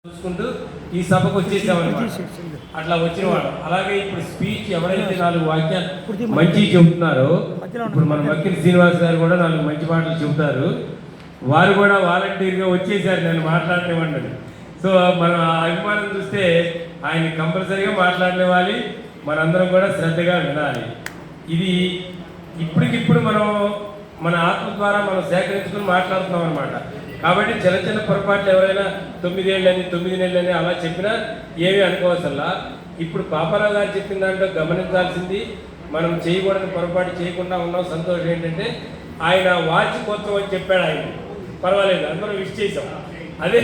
చూసుకుంటూ ఈ సభకు వచ్చేసామన్నమాట. అట్లా వచ్చిన వాడు. అలాగే ఇప్పుడు స్పీచ్ ఎవరైతే 4 వాక్యాలు మంచి చెబుతున్నారో, ఇప్పుడు మన వకీల్ శ్రీనివాస్ గారు కూడా 4 మంచి మాటలు చెబుతారు. వారు కూడా వాలంటీర్గా వచ్చేసారు నన్ను మాట్లాడనివ్వండి. సో మన అభిమానం చూస్తే ఆయన కంపల్సరీగా మాట్లాడనివ్వాలి, మనందరం కూడా శ్రద్ధగా వినాలి. ఇది ఇప్పటికిప్పుడు మనం మన ఆత్మ ద్వారా మనం సేకరించుకుని మాట్లాడుతున్నాం అనమాట. కాబట్టి చిన్న చిన్న పొరపాట్లు ఎవరైనా 9 ఏళ్ళని 9 నెలలని అలా చెప్పినా ఏమీ అనుకోవసల్లా. ఇప్పుడు పాపారావు గారు చెప్పిన దాంట్లో గమనించాల్సింది, మనం చేయకూడని పొరపాటు చేయకుండా ఉన్నాం. సంతోషం ఏంటంటే ఆయన వాచ్ కొత్త అని చెప్పాడు. ఆయన పర్వాలేదు, అందరం విష్ చేసాం. అదే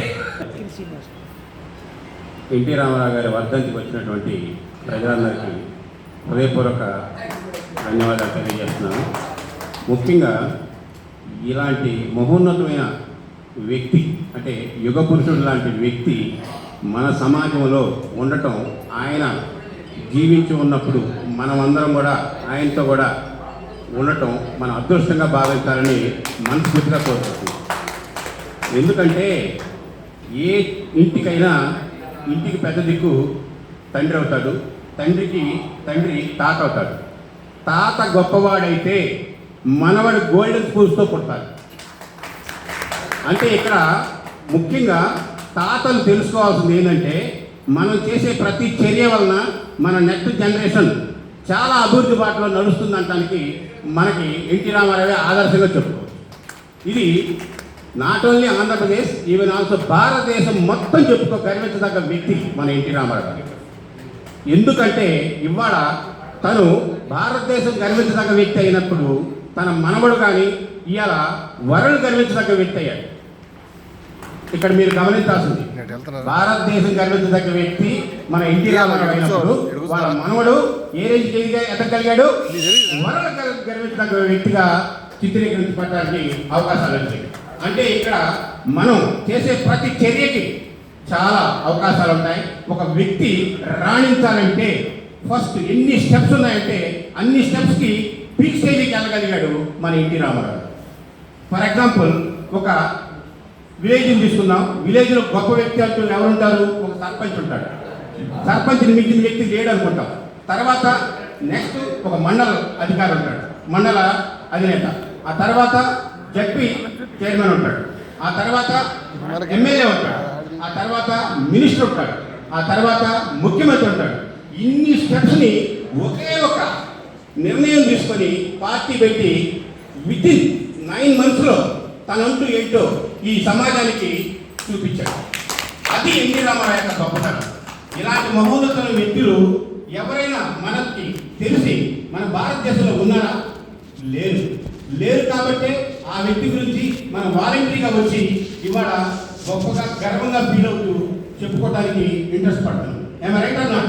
ఎన్టీ రామారావు గారి వర్ధంతికి వచ్చినటువంటి ప్రజలందరికీ హృదయపూర్వక ధన్యవాదాలు తెలియజేస్తున్నాను. ముఖ్యంగా ఇలాంటి మహోన్నతమైన వ్యక్తి, అంటే యుగ పురుషుడు లాంటి వ్యక్తి మన సమాజంలో ఉండటం, ఆయన జీవించి ఉన్నప్పుడు మనమందరం కూడా ఆయనతో కూడా ఉండటం మన అదృష్టంగా భావించాలని మనస్ఫూర్తిగా కోరుకుంటున్నాం. ఎందుకంటే ఏ ఇంటికైనా ఇంటికి పెద్ద దిక్కు తండ్రి అవుతాడు, తండ్రి తాత అవుతాడు. తాత గొప్పవాడైతే మనవాడు గోల్డెన్ స్పూన్స్తో పుడతాడు. అంటే ఇక్కడ ముఖ్యంగా తాతలు తెలుసుకోవాల్సింది ఏంటంటే, మనం చేసే ప్రతి చర్య వలన మన నెక్స్ట్ జనరేషన్ చాలా అభివృద్ధి బాటలో నడుస్తుందంటానికి మనకి ఎన్టీ రామారావే ఆదర్శంగా చెప్పుకోవచ్చు. ఇది not only Andhra Pradesh, even also భారతదేశం మొత్తం గర్వించదగ్గ వ్యక్తి మన ఎన్టీ రామారావు గారు. ఎందుకంటే ఇవాళ తను భారతదేశం గర్వించదగ్గ వ్యక్తి అయినప్పుడు తన మనవడు కానీ ఇవాళ వరల్డ్ గర్వించదగ్గ వ్యక్తి అయ్యాడు. ఇక్కడ మీరు గమనించాల్సింది, భారతదేశం గర్వించదగ్గ వ్యక్తి మన ఎన్టీ రామారావు అయినప్పుడు వాళ్ళ మనవడు ఏ రేంజ్కి ఎదగలిగాడు, వరల్డ్ గర్వించదగ్గ వ్యక్తిగా చిత్రీకరించబడడానికి అవకాశాలు వచ్చాయి. అంటే ఇక్కడ మనం చేసే ప్రతి చర్యకి చాలా అవకాశాలు ఉంటాయి. ఒక వ్యక్తి రాణించాలంటే ఫస్ట్ ఎన్ని స్టెప్స్ ఉన్నాయంటే అన్ని స్టెప్స్కి పీక్ స్టేజ్కి వెళ్ళగలిగాడు మన ఎన్టీ రామారావు. ఫర్ ఎగ్జాంపుల్, ఒక విలేజ్ని తీసుకుందాం. విలేజ్లో గొప్ప వ్యక్తి అంటూ ఎవరుంటారు? ఒక సర్పంచ్ ఉంటాడు. సర్పంచ్ని మించిన వ్యక్తి లేడు అనుకుంటాం. తర్వాత నెక్స్ట్ ఒక మండల అధికారి ఉంటాడు, మండల అధినేత. ఆ తర్వాత జడ్పీ చైర్మన్ ఉంటాడు. ఆ తర్వాత ఎమ్మెల్యే ఉంటాడు. ఆ తర్వాత మినిస్టర్ ఉంటాడు. ఆ తర్వాత ముఖ్యమంత్రి ఉంటాడు. ఇన్ని స్టెప్స్ని ఒకే ఒక నిర్ణయం తీసుకొని పార్టీ పెట్టి వితిన్ 9 monthsలో తనంటూ ఏంటో ఈ సమాజానికి చూపించాడు. అది ఎన్టీ రామారావు యొక్క గొప్పతనం. ఇలాంటి మహోన్నతమైన వ్యక్తులు ఎవరైనా మనకి తెలిసి మన భారతదేశంలో ఉన్నారా? లేరు. కాబట్టి ఆ వ్యక్తి గురించి మనం వాలంటరీగా వచ్చి ఇవాళ గొప్పగా గర్వంగా ఫీల్ అవుతూ చెప్పుకోవడానికి ఇంట్రెస్ట్ పడుతున్నాం. ఏమో రైట్ అన్నా?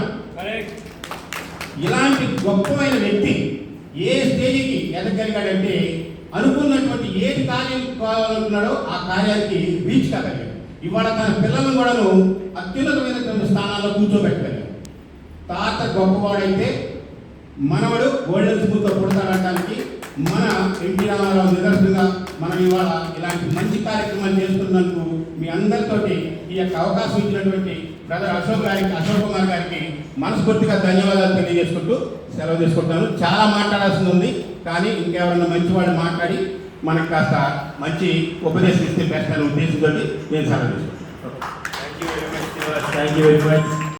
ఇలాంటి గొప్పమైన వ్యక్తి ఏ స్టేజ్కి ఎదగలిగాడంటే, అనుకున్నటువంటి ఏది కార్యం కావాలనుకున్నాడో ఆ కార్యానికి రీచ్ కాగలిగాడు. ఇవాళ తన పిల్లలను కూడాను అత్యున్నతమైనటువంటి స్థానాల్లో కూర్చోబెట్టగలిగాడు. తాత గొప్పవాడైతే మనవడు గోల్డెన్ స్పూన్తో పుడతాడటానికి మన ఎన్టీ రామారావు నిదర్శనంగా మనం ఇవాళ ఇలాంటి మంచి కార్యక్రమాలు చేస్తున్నందుకు మీ అందరితోటి ఈ యొక్క అవకాశం ఇచ్చినటువంటి బ్రదర్ అశోక్ కుమార్ గారికి మనస్ఫూర్తిగా ధన్యవాదాలు తెలియజేసుకుంటూ సెలవు తీసుకుంటాను. చాలా మాట్లాడాల్సింది ఉంది, కానీ ఇంకెవరన్నా మంచి వాళ్ళు మాట్లాడి మనకు కాస్త మంచి ఉపదేశం ఇస్తే బెస్ట్ అనే ఉద్దేశంతో నేను సెలవు తీసుకుంటాను. Thank you very much.